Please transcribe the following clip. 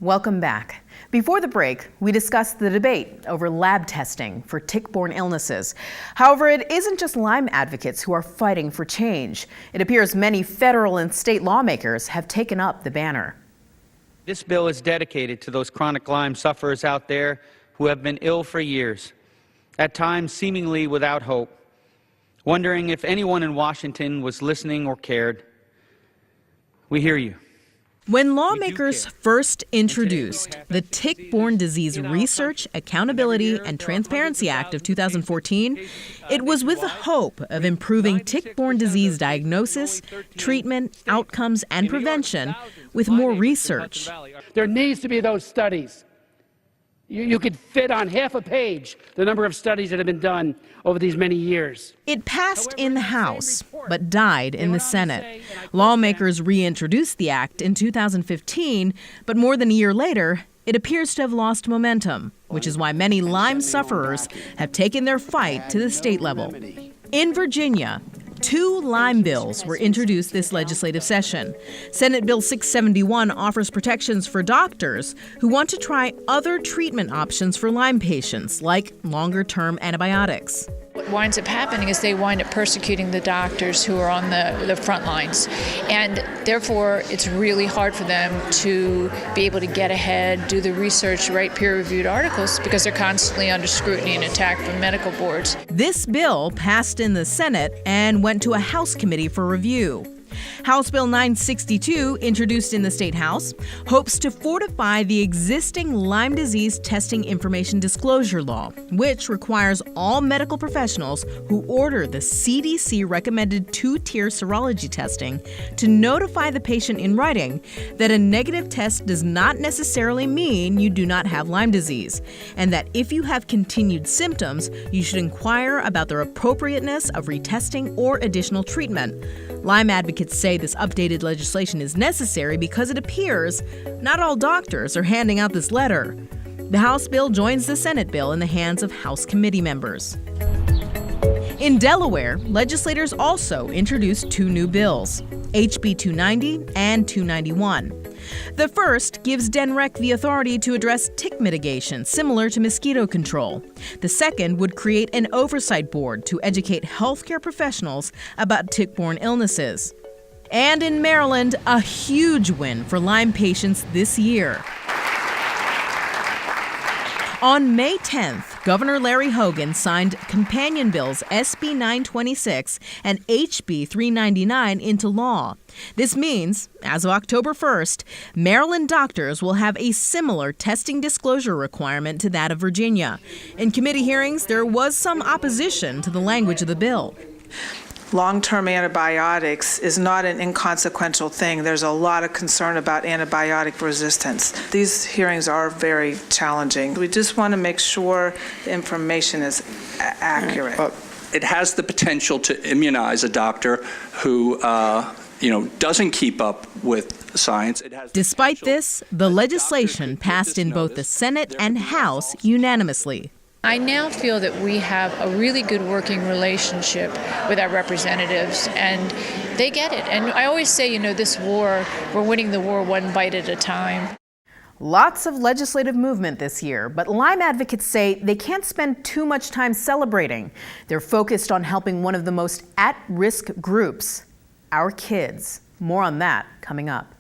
Welcome back. Before the break, we discussed the debate over lab testing for tick-borne illnesses. However, it isn't just Lyme advocates who are fighting for change. It appears many federal and state lawmakers have taken up the banner. This bill is dedicated to those chronic Lyme sufferers out there who have been ill for years, at times seemingly without hope, wondering if anyone in Washington was listening or cared. We hear you. When lawmakers first introduced the Tick-Borne Disease Research, Accountability, and Transparency Act of 2014, it was with the hope of improving tick-borne disease diagnosis, treatment, outcomes, and prevention with more research. There needs to be those studies. You could fit on half a page the number of studies that have been done over these many years. It passed in the House, but died in the Senate. Lawmakers reintroduced the act in 2015, but more than a year later, it appears to have lost momentum, which is why many Lyme sufferers have taken their fight to the state level. In Virginia, 2 Lyme bills were introduced this legislative session. Senate Bill 671 offers protections for doctors who want to try other treatment options for Lyme patients, like longer-term antibiotics. What winds up happening is they wind up persecuting the doctors who are on the front lines. And therefore, it's really hard for them to be able to get ahead, do the research, write peer-reviewed articles, because they're constantly under scrutiny and attack from medical boards. This bill passed in the Senate and went to a House committee for review. House Bill 962, introduced in the State House, hopes to fortify the existing Lyme disease testing information disclosure law, which requires all medical professionals who order the CDC-recommended 2-tier serology testing to notify the patient in writing that a negative test does not necessarily mean you do not have Lyme disease, and that if you have continued symptoms, you should inquire about the appropriateness of retesting or additional treatment. Lyme advocates say this updated legislation is necessary because it appears not all doctors are handing out this letter. The House bill joins the Senate bill in the hands of House committee members. In Delaware, legislators also introduced 2 new bills, HB 290 and 291. The first gives DENREC the authority to address tick mitigation, similar to mosquito control. The second would create an oversight board to educate healthcare professionals about tick-borne illnesses. And in Maryland, a huge win for Lyme patients this year. On May 10th, Governor Larry Hogan signed companion bills SB 926 and HB 399 into law. This means, as of October 1st, Maryland doctors will have a similar testing disclosure requirement to that of Virginia. In committee hearings, there was some opposition to the language of the bill. Long-term antibiotics is not an inconsequential thing. There's a lot of concern about antibiotic resistance. These hearings are very challenging. We just want to make sure the information is accurate. It has the potential to immunize a doctor who doesn't keep up with science. Despite this, the legislation passed in both the Senate and House unanimously. I now feel that we have a really good working relationship with our representatives, and they get it. And I always say, this war, we're winning the war one bite at a time. Lots of legislative movement this year, but Lyme advocates say they can't spend too much time celebrating. They're focused on helping one of the most at-risk groups, our kids. More on that coming up.